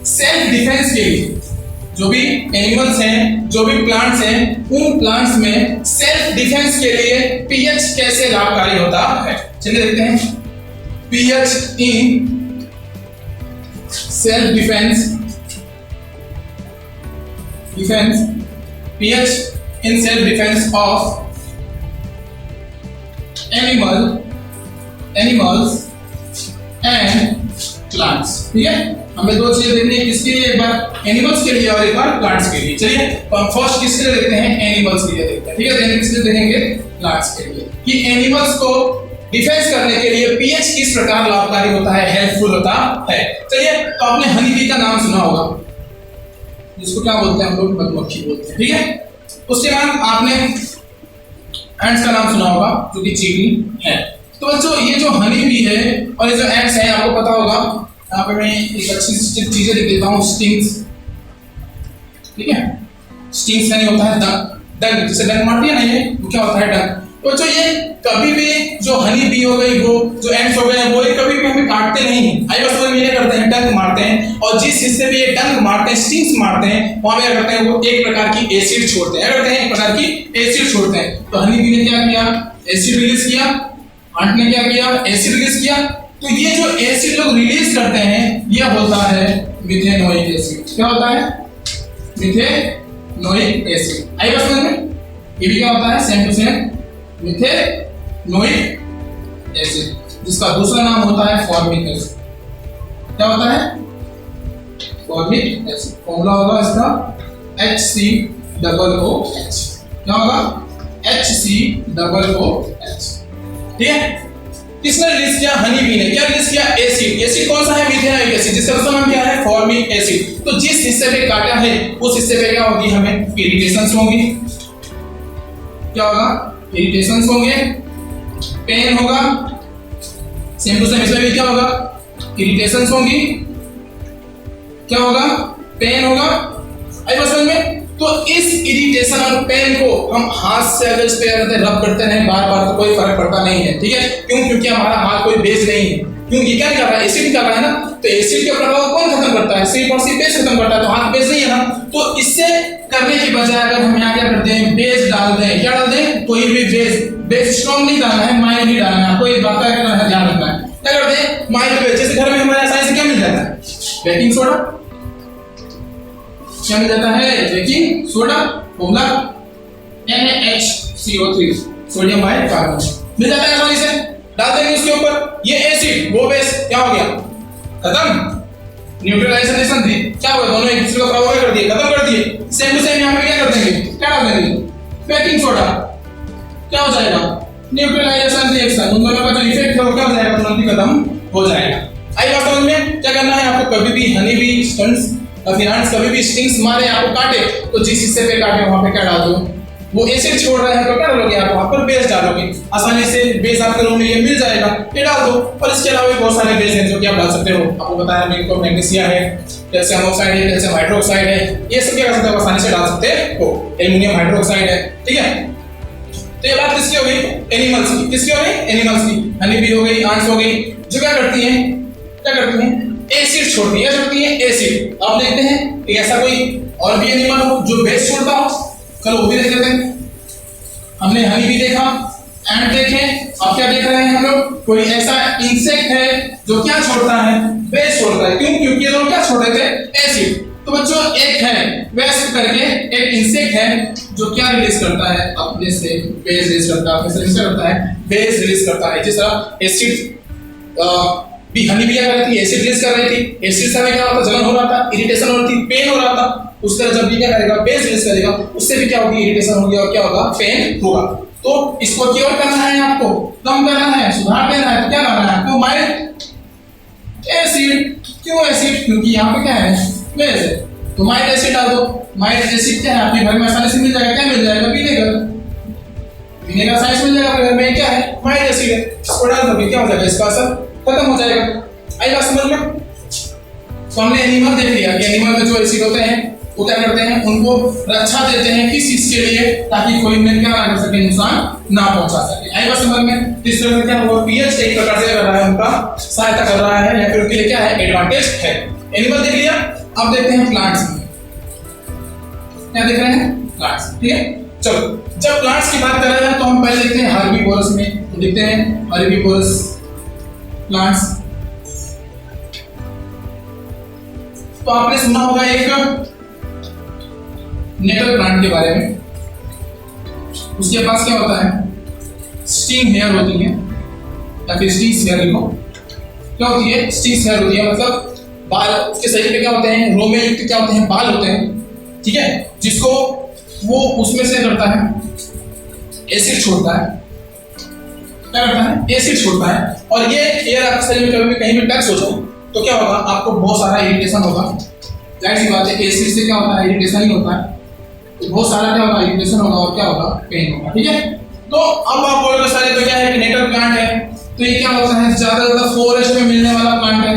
सेल्फ डिफेंस के लिए, जो भी एनिमल्स हैं, जो भी प्लांट्स हैं, उन प्लांट्स में सेल्फ डिफेंस के लिए पीएच कैसे लाभकारी होता है। चलिए देखते हैं, pH in self defence, pH in self defense of animals and plants। ठीक है, हमें दो चीजें देखनी है, किसके लिए, एक बार एनिमल्स के लिए और एक बार प्लांट्स के लिए। चलिए, तो हम फर्स्ट किसके लिए देखते हैं, एनिमल्स के लिए देखते हैं। ठीक है, देन किसके लिए देखेंगे, प्लांट्स के लिए, कि एनिमल्स को डिफेंस करने के लिए पीएच किस प्रकार लाभकारी होता है, हेल्पफुल होता है। चलिए, तो आपने हनी बी का नाम सुना होगा, जिसको क्या बोलते हैं हम लोग, मधुमक्खी बोलते हैं। ठीक है, उसके बाद आपने एंड्स का नाम सुना होगा, जो कि चींटी है। तो बच्चों, ये जो हनी बी है और ये जो एंड्स है, आपको पता होगा, यहाँ पे मैं एक अच्छी चीजें लिख देता हूँ, स्टिंग्स। ठीक है, स्टिंग्स यानी होता है डंक, जैसे डंक मारती है ना, ये क्या होता है, डंक। तो बच्चों, ये कभी भी जो हनी बी हो गई, वो जो एंड्स हो गए, वो कभी भी हमें काटते नहीं है, आई बस वो ये करते हैं, डंक मारते हैं, और जिस हिस्से में ये डंक मारते हैं, स्टिंग्स मारते हैं, वहां क्या करते हैं, वो एक प्रकार की एसिड छोड़ते हैं, करते हैं एक प्रकार की एसिड छोड़ते हैं। तो हनी बी ने क्या किया, एसिड रिलीज किया, अंट ने क्या किया, एसिड रिलीज किया। तो ये जो एसिड लोग रिलीज करते हैं, ये होता है मिथेनोइक एसिड। क्या होता है, मिथेनोइक एसिड। आई बस में ये भी क्या होता है, same to same methanoic acid, जिसका दूसरा नाम होता है फॉर्मिक एसिड। क्या होता है, फॉर्मिक एसिड। फॉर्मूला होगा इसका HCOOH। क्या होगा, HCOOH। ठीक है, किसने रिलीज किया, हनी बी ने। क्या रिलीज किया, एसिड। एसिड कौन सा है, मिथेनोइक एसिड, जिसका दूसरा नाम क्या है, फॉर्मिक एसिड। तो जिस हिस्से पे काटा है, उस हिस्से पे क्या होगी, हमें इरिटेशंस होंगी। क्या होगा, इरिटेशंस होंगे, पेन होगा, सेम टू सेम इसमें भी क्या होगा, इरिटेशंस होंगी, क्या होगा, पेन होगा। आई बात समझ में? तो इस इरिटेशन और पेन को हम हाथ से अगर इस पे रब करते हैं बार बार तो कोई फर्क पड़ता नहीं है, ठीक है। क्यों? क्योंकि हमारा हाथ कोई बेस नहीं है। क्यों? ये क्या निकाल रहा है, एसिड निकाल रहा है ना, तो एसिड के प्रभाव को कौन खत्म करता है, सिर्फ और सिर्फ बेस खत्म करता है, तो हाथ बेस नहीं है ना। तो इससे करने की बजाय अगर हम यहाँ क्या करते हैं, बेस डाल दें, क्या डाल दें, कोई भी बेस स्ट्रॉन्ग नहीं डालना है, माइल्ड नहीं डालना है, आपको ये बात का ध्यान रखना है। क्या करते हैं, माइल्ड बेस, जैसे घर में हमारे आसानी से क्या मिल जाता है, बेकिंग सोडा, क्या मिल जाता है, baking soda, formula NaHCO3, sodium bicarbonate मिल जाता है आसानी से, डाल देंगे उसके ऊपर, ये एसिड वो बेस क्या हो गया, खत्म, न्यूट्रलाइजेशन थी, क्या हुआ, दोनों एक दूसरे को प्रभावित कर दिए, खत्म कर दिए। सेम टू सेम यहाँ पे क्या कर देंगे, क्या डाल देंगे, बेकिंग सोडा, क्या हो जाएगा, न्यूट्रलाइजेशन रिएक्शन, उन दोनों का जो इफेक्ट है वो क्या हो जाएगा, तुरंत ही खत्म हो जाएगा। आई बात समझ में? क्या करना है आपको, कभी भी हनी भी स्टंट्स फिनांस कभी भी स्टिंग्स मारे, आपको काटे, तो जिस हिस्से पे काटे वहां पे क्या डाल दो, वो एसिड छोड़ रहे हैं तो क्या डालोगे आप, वहां पर बेस डालोगे, आसानी से बेस आपके रूम में ये मिल जाएगा, ये डाल दो। और इसके अलावा भी बहुत सारे बेस हैं जो कि आप डाल सकते हो, आपको बताया मैंने, मैग्नीशिया है, कैल्शियम ऑक्साइड है, कैल्शियम हाइड्रोक्साइड है, ये सब क्या कर सकते हो, आसानी से डाल सकते हो, एल्युमिनियम हाइड्रोक्साइड है, ठीक है। तो ये बात किसकी हो गई, एनिमल्स की, किसकी हो गई, एनिमल्स की, हनी बी हो गई, आंट्स हो गई, जो क्या करती हैं, क्या करती हैं, एसिड छोड़ती है, छोड़ती है एसिड। आप देखते हैं कि ऐसा कोई और भी एनिमल हो जो बेस छोड़ता हो, चलो वो भी देख लेते हैं। हमने हनी भी देखा, एंड देखे, अब क्या देख रहे हैं हम लोग, कोई ऐसा इंसेक्ट है जो क्या छोड़ता है, बेस छोड़ता है। क्यों? क्योंकि ये लोग क्या छोड़ रहे थे, एसिड। तो बच्चों एक है बेस करके एक इंसेक्ट है जो क्या रिलीज करता है, अपने से बेस रिलीज करता है, अपने से रिलीज करता है, बेस रिलीज करता है। जिस तरह एसिड भी हनी भी क्या कर रही थी, एसिड रिलीज कर रही थी, एसिड से क्या होता, जलन हो रहा था, इरिटेशन हो रही थी, पेन हो रहा था। उस तरह जब भी क्या करेगा, बेस रिलीज करेगा, उससे भी क्या होगी, इरिटेशन होगी और क्या होगा, पेन होगा। तो इसको क्योर करना है, आपको कम करना है, सुधार देना है, तो क्या करना है आपको, माइल्ड एसिड। क्यों एसिड? क्योंकि यहाँ पे क्या है, बेस है, तो माइल्ड एसिड डाल दो। माइल्ड एसिड क्या है, आपके घर में आसानी से मिल जाएगा, क्या मिल जाएगा, विनेगर आसानी से मिल जाएगा, घर में क्या है, माइल्ड एसिड है, इसको डाल दोगे, क्या हो जाएगा, इसका असर खत्म हो जाएगा। आई बात समझ में? तो हमने एनिमल देख लिया कि एनिमल में जो एसिड होते हैं वो क्या करते हैं, उनको रक्षा देते हैं, किस चीज के लिए, ताकि कोई में क्या ना कर सके, नुकसान ना पहुंचा सके। आई बात समझ में? इस तरह से क्या हुआ, पीएच एक प्रकार से कर रहा है, उनका सहायता कर रहा है, या फिर उनके लिए क्या है, एडवांटेज है। एनिमल देख लिया, अब देखते हैं प्लांट्स में, क्या देख रहे हैं, प्लांट्स, ठीक है। चलो, जब प्लांट्स की बात कर रहे हैं तो हम पहले देखते हैं हर्बीवोरस में, तो देखते हैं हर्बीवोरस प्लांट्स। तो आपने सुना होगा एक नेटल प्लांट के बारे में, उसके पास क्या होता है, स्टिंग हेयर होती है, या फिर स्टिंग हेयर लिखो, क्या होती है, स्टिंग हेयर होती है, मतलब बाल, उसके शरीर पे क्या होते हैं, रोमे युक्त क्या होते हैं, बाल होते हैं, ठीक है, जिसको वो उसमें से करता है, एसिड छोड़ता है, क्या करता है, एसिड छोड़ता है। और ये एयर आपके शरीर में कभी भी कहीं भी टच हो जाए तो क्या होगा, आपको बहुत सारा इरिटेशन होगा। जाहिर सी बात है, एसिड से क्या होता है, इरिटेशन ही होता है, तो बहुत सारा क्या होगा, इरिटेशन होगा और क्या होगा, पेन होगा, ठीक है। तो अब आप बोलोगे सारे तो क्या है कि नेटल प्लांट है, तो ये क्या होता है, ज्यादा फॉरेस्ट में मिलने वाला प्लांट है।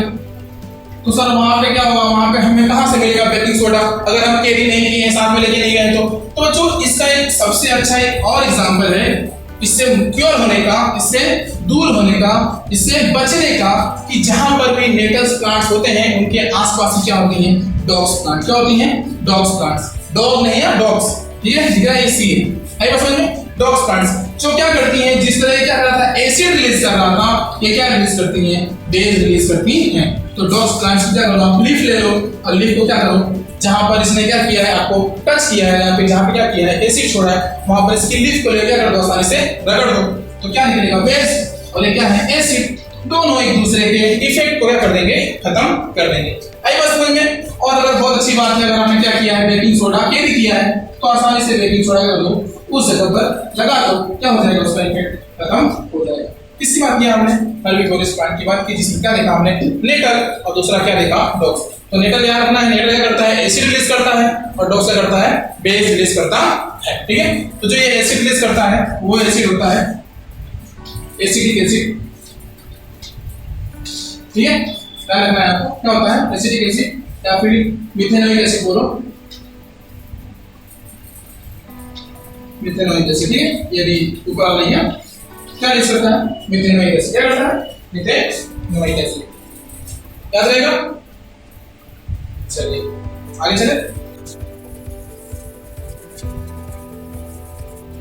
तो सर वहां पे क्या होगा, वहां पे हमें कहां से मिलेगा बेकिंग सोडा, अगर हम कैरी नहीं किए हैं, साथ में लेके नहीं गए तो बच्चों इसका एक सबसे अच्छा एक और एग्जांपल है इससे क्योर होने का, इससे दूर होने का, इससे बचने का, कि जहां पर भी नेटल्स प्लांट्स होते हैं उनके आसपास क्या होती हैं, डॉग्स प्लांट। क्या होती हैं, डॉग्स प्लांट्स, डॉग नहीं है, डॉग्स, ठीक है, दिख रहा है, सी है, आई समझ में, डॉग्स प्लांट्स जो क्या करती हैं, जिस तरह क्या कर रहा था, एसिड रिलीज कर रहा था, ये क्या रिलीज करती हैं, बेस रिलीज करती हैं। तो डॉग्स प्लांट्स क्या करो, आप लीफ ले लो और लीफ को क्या करो, जहां पर इसने क्या किया है, आपको टच किया है, या फिर जहां पे क्या किया है, एसिड छोड़ा है, वहां पर इसकी लीफ को लेकर क्या कर दो, आसानी से रगड़ दो, तो क्या निकलेगा, बेस, और ये क्या है, एसिड, दोनों एक दूसरे के इफेक्ट को क्या कर देंगे, खत्म कर देंगे। आई बात समझ में? और अगर बहुत अच्छी बात है, अगर हमने क्या किया है, बेकिंग सोडा कैरी किया है, तो आसानी से बेकिंग सोडा कर दो, उस जगह पर लगा दो, क्या हो जाएगा, उसका इफेक्ट खत्म हो जाएगा। किसकी बात किया हमने, हर्बीवोरस प्लांट की बात की, जिसमें क्या देखा हमने, नेटल, और दूसरा क्या देखा, डॉग्स। तो नेटल याद रखना है, नेटल क्या करता है, एसिड रिलीज करता है, और डॉग्स क्या करता है, बेस रिलीज करता है, ठीक है। तो जो ये एसिड रिलीज करता है वो एसिड होता है एसिडिक एसिड, ठीक है, ध्यान रखना है आपको। क्या होता है एसिटिक एसिड या फिर मिथेनोइक एसिड बोलो, मिथेनोइक एसिड, ठीक है, ये भी ऊपर वाला नहीं है। क्या लिख सकता है मिथेनोइक एसिड, क्या करता है मिथेनोइक एसिड, याद रहेगा। चलिए आगे चले।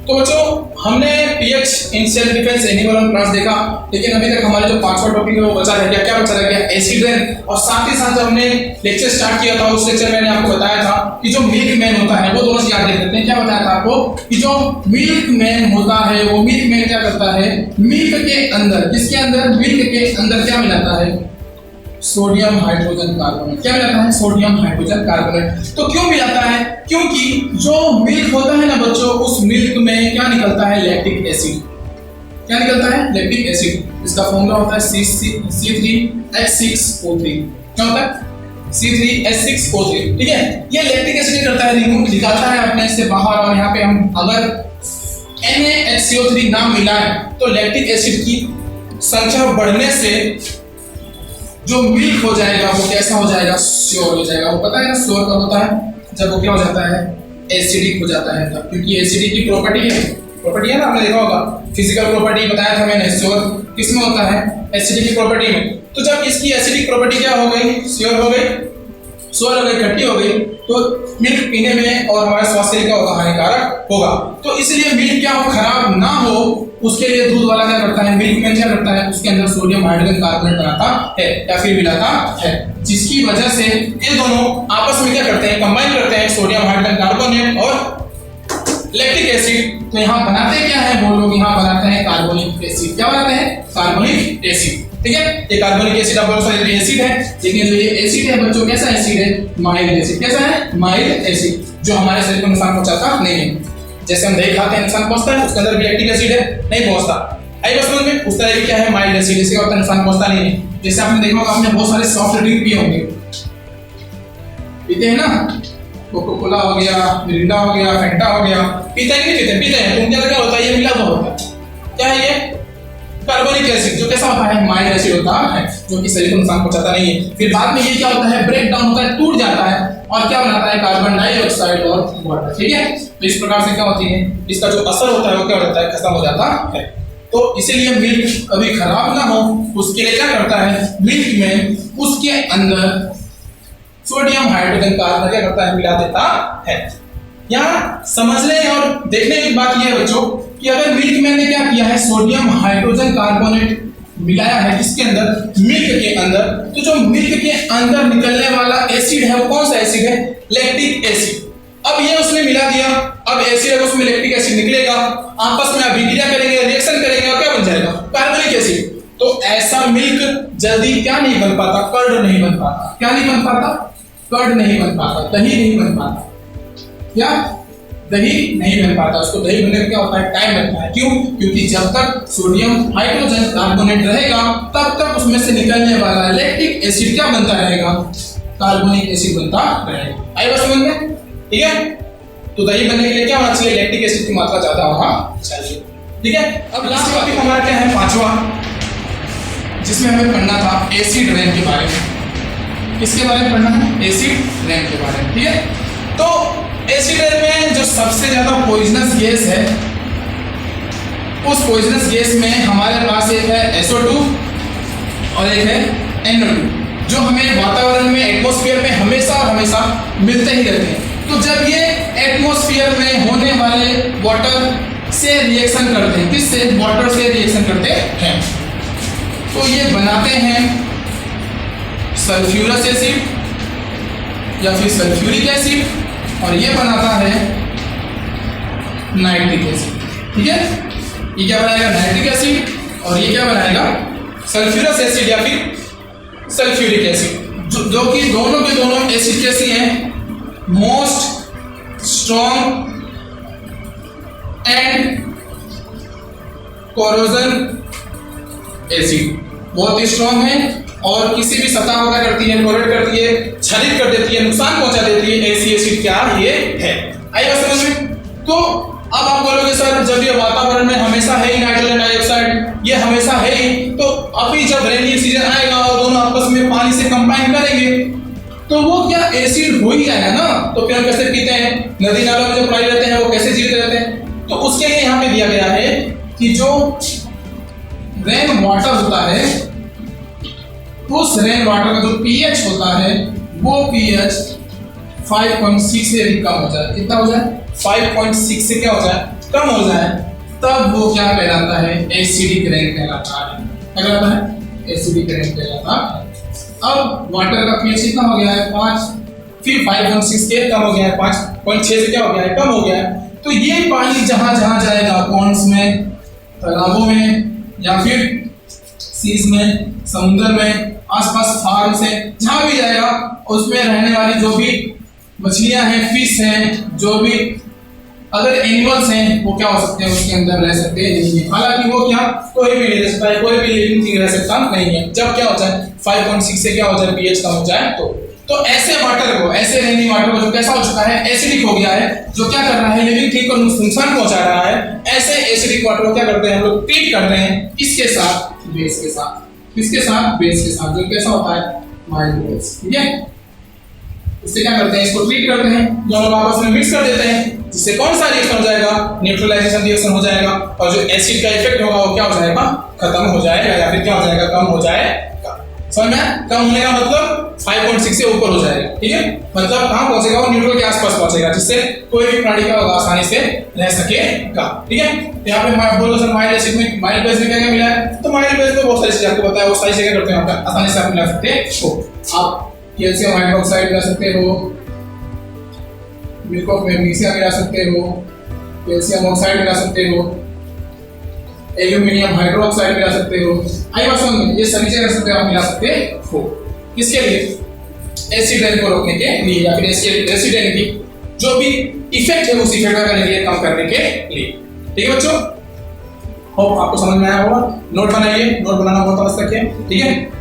तो बच्चों हमने pH in self defence animal और प्लांट्स देखा, लेकिन अभी तक हमारे जो पांचवा टॉपिक है वो बचा रह गया। क्या बचा रह गया? Acid rain. और साथ ही साथ जब हमने लेक्चर स्टार्ट किया था उस लेक्चर में मैंने आपको बताया था कि जो मिल्क मैन होता है वो दोनों से याद देख लेते हैं। क्या बताया था आपको कि जो मिल्क मैन होता है वो मिल्क मैन क्या करता है, मिल्क के अंदर, किसके अंदर, मिल्क के अंदर क्या मिलाता है, सोडियम हाइड्रोजन कार्बोनेट। क्या मिलाता है? Sodium hydrogen carbonate. तो क्यों मिलाता है? क्योंकि जो मिल्क होता है ना बच्चों, उस मिल्क में क्या निकलता है, लैक्टिक एसिड। क्या निकलता है? Lactic acid. इसका फॉर्मूला होता है C3H6O3। क्या होता है? C3H6O3, ठीक है। ये लैक्टिक एसिड करता है रिमूव, निकालता है अपने से बाहर, और यहाँ पे हम अगर NaHCO3 ना मिलाएं तो लैक्टिक एसिड की संख्या बढ़ने से जो मिल्क हो जाएगा वो कैसा हो जाएगा, श्योर हो जाएगा। वो पता है ना श्योर कब होता है, जब वो क्या हो जाता है, एसिडिक हो जाता है तब, क्योंकि एसिडिक की प्रॉपर्टी है ना, आपने देखा होगा फिजिकल प्रॉपर्टी बताया था मैंने, श्योर किसमें होता है, एसिडिक की प्रॉपर्टी में। तो जब इसकी एसिडिक प्रॉपर्टी क्या हो गई, श्योर हो गई, इकट्ठी हो गई, तो मिल्क पीने में और हमारे स्वास्थ्य के लिए क्या होगा, हानिकारक होगा। तो इसलिए मिल्क क्या हो, खराब ना हो, उसके लिए दूध वाला क्या करता है, मिल्क मैन क्या करता है, उसके अंदर सोडियम हाइड्रोजन कार्बोनेट बनाता है या फिर मिलाता है, जिसकी वजह से ये दोनों आपस में क्या करते हैं, कंबाइन करते हैं, सोडियम हाइड्रोजन कार्बोनेट और लैक्टिक एसिड। तो यहाँ बनाते क्या है वो लोग, यहाँ बनाते हैं कार्बोनिक एसिड। क्या बनाते हैं? कार्बोनिक एसिड, ठीक है। ये कार्बोनिक एसिड आप बोल सकते हैं एसिड है, लेकिन जो ये एसिड है बच्चों कैसा एसिड है, माइल्ड एसिड। कैसा है? माइल्ड एसिड, जो हमारे शरीर को नुकसान पहुंचाता नहीं है। जैसे हम दही खाते हैं नुकसान पहुंचता है, उसके अंदर भी लैक्टिक एसिड है, नहीं पहुंचता। आई बस समझ में, उस तरह की क्या है, माइल्ड एसिड, इससे क्या होता है, नुकसान पहुंचता नहीं है। जैसे आपने देखा होगा, आपने बहुत सारे सॉफ्ट ड्रिंक पिए होंगे, पीते हैं ना, कोका कोला हो गया, मिरिंडा हो गया, फैंटा हो गया, पीते हैं कि नहीं पीते हैं? तो उनके अंदर क्या होता है, ये मिला हुआ होता है। क्या है ये? कार्बोनिक एसिड, जो कैसा होता है, माइल्ड एसिड होता है, जो कि शरीर को नुकसान पहुंचाता नहीं है। फिर बाद में ये क्या होता है, ब्रेक डाउन होता है, टूट जाता है, और क्या बनाता है, कार्बन डाइऑक्साइड और वाटर, ठीक है। तो इस प्रकार से क्या होती है, इसका जो असर होता है वो क्या हो जाता है, खत्म हो जाता है। तो इसीलिए मिल्क कभी खराब ना हो उसके लिए क्या करता है, मिल्क में उसके अंदर सोडियम हाइड्रोजन कार्बोनेट क्या करता है, मिला देता है। यहाँ समझने और देखने की बात यह है बच्चों कि अगर मिल्क मैन ने क्या किया है, सोडियम हाइड्रोजन कार्बोनेट मिलाया है किसके अंदर, मिल्क के अंदर, तो जो मिल्क के अंदर निकलने वाला एसिड है वो कौन सा एसिड है, लैक्टिक एसिड। अब ये उसने मिला दिया, अब एसिड है उसमें लैक्टिक एसिड निकलेगा, आपस में अभिक्रिया करेंगे, रिएक्शन करेंगे, और क्या बन जाएगा, कार्बोनिक एसिड। तो ऐसा मिल्क जल्दी क्या नहीं बन पाता, कर्ड नहीं बन पाता। क्या नहीं बन पाता, कर्ड नहीं बन पाता, दही नहीं बन पाता। क्या? दही नहीं बन पाता। उसको दही बनने में क्या होता है, टाइम लगता है। क्यों? क्योंकि जब तक सोडियम हाइड्रोजन कार्बोनेट रहेगा तब तक उसमें से निकलने वाला लैक्टिक एसिड क्या बनता रहेगा, कार्बोनिक एसिड बनता रहेगा। आई बात समझ में, ठीक है। तो दही बनने के लिए क्या होना चाहिए, लैक्टिक एसिड की मात्रा ज्यादा होना चाहिए, ठीक है। अब लास्ट टॉपिक हमारा क्या है, पांचवा, जिसमें हमें पढ़ना था एसिड रेन के बारे में। किसके बारे में पढ़ना है, एसिड रेन के बारे में, ठीक है। तो एसिड रेन में जो सबसे ज्यादा पॉइजनस गैस है, उस पॉइजनस गैस में हमारे पास एक है SO2 और एक है NO2, जो हमें वातावरण में, एटमॉस्फेयर में हमेशा और हमेशा मिलते ही रहते हैं। तो जब ये एटमॉस्फेयर में होने वाले वाटर से रिएक्शन करते हैं, किससे, वाटर से रिएक्शन करते हैं, तो ये बनाते हैं सल्फ्यूरस एसिड या फिर सल्फ्यूरिक एसिड, और ये बनाता है नाइट्रिक एसिड, ठीक है। ये क्या बनाएगा, नाइट्रिक एसिड, और ये क्या बनाएगा, सल्फ्यूरस एसिड या फिर सल्फ्यूरिक एसिड, जो कि दोनों के दोनों एसिड कैसी हैं, most strong and corrosion acid, बहुत ही स्ट्रॉन्ग है और किसी भी सतह को क्या करती है, कोरेट करती है, क्षरित कर देती है, नुकसान पहुंचा देती है। ऐसी एसिड क्या ये है, आई बात समझ में। तो अब आप बोलोगे सर जब ये वातावरण में हमेशा है ही नाइट्रोजन डाइऑक्साइड, ये हमेशा है ही। तो अभी जब रेनी सीजन आएगा और दोनों आपस में पानी से कंबाइन करेंगे तो वो क्या एसिड हो ही जाएगा ना। तो फिर हम कैसे पीते हैं, नदी नालों में जो पानी रहते हैं वो कैसे जीवित रहते हैं। तो उसके लिए यहाँ पे दिया गया है कि जो रेन वाटर होता है उस रेन वाटर का जो पीएच होता है वो पीएच 5.6 से भी कम हो जाए। कितना हो जाए, 5.6 से क्या हो जाए, कम हो जाए, तब वो क्या कहलाता है, एसिडिक रेन कहलाता है। क्या कहलाता है, एसिडिक रेन कहलाता है। अब वाटर का पीएच कितना हो गया है, 5, फिर 5.6 के कम हो गया है, 5.6 से क्या हो गया है, कम हो गया है। तो ये पानी जहां जहां जाएगा, पॉन्ड्स में, तालाबों में, या फिर सीज में, समुद्र में, आसपास फार्म से जहां भी जाएगा, उसमें रहने वाली जो भी मछलियां हैं, फिश हैं, जो भी अदर एनिमल्स हैं, वो क्या हो सकते हैं, उसके अंदर रह सकते हैं नहीं है। हालांकि वो क्या कोई भी नहीं रह सकता है, कोई भी लिविंग थिंग रह सकता नहीं है। जब क्या होता है 5.6 से क्या हो जाए, पीएच कम हो जाए तो ऐसे वाटर को, ऐसे रेनी वाटर को जो कैसा हो चुका है, एसिडिक हो गया है, जो क्या कर रहा है, लिविंग थिंग को नुकसान पहुंचा रहा है, ऐसे एसिडिक वाटर को क्या करते हैं हम लोग, ट्रीट करते हैं इसके साथ, बेस के साथ। किसके साथ, बेस के साथ, जो कैसा होता है, माइल्ड बेस। ठीक है, इससे क्या करते हैं, इसको ट्रीट करते हैं, दोनों आपस में मिक्स कर देते हैं, जिससे कौन सा रिएक्शन हो जाएगा, न्यूट्रलाइजेशन रिएक्शन हो जाएगा, और जो एसिड का इफेक्ट होगा वो क्या हो जाएगा, खत्म हो जाएगा, या फिर क्या हो जाएगा, कम हो जाएगा। समझ में, कम होने का मतलब 5.6 से ऊपर हो जाएगा। ठीक है, मतलब कहां पहुंचेगा, वो न्यूट्रल के आसपास पहुंचेगा, जिससे कोई भी प्राणी का आसानी से रह सकेगा। ठीक है, यहाँ पे मैं बोलो सर माइल्ड एसिड में, माइल्ड बेस में क्या क्या मिला है, तो माइल्ड बेस में बहुत सारी चीजें आपको पता है, वो सारी चीजें करते हैं आप आसानी से आप मिला सकते हो। आप कैल्शियम हाइड्रोक्साइड मिला सकते हो, मिल्क ऑफ मैग्नीशिया मिला सकते हो, कैल्शियम ऑक्साइड मिला सकते हो, एल्यूमिनियम हाइड्रोक्साइड मिला सकते हो। आई बात समझ में, ये सभी चीजें सकते आप मिला सकते हो। किसके लिए, एसिड रेन को रोकने के लिए, या फिर एसिड रेन की जो भी इफेक्ट है उस इफेक्ट का करने के लिए, कम करने के लिए। ठीक है बच्चों, होप आपको समझ में आया होगा। नोट बनाइए, नोट बनाना बहुत आवश्यक है। ठीक है।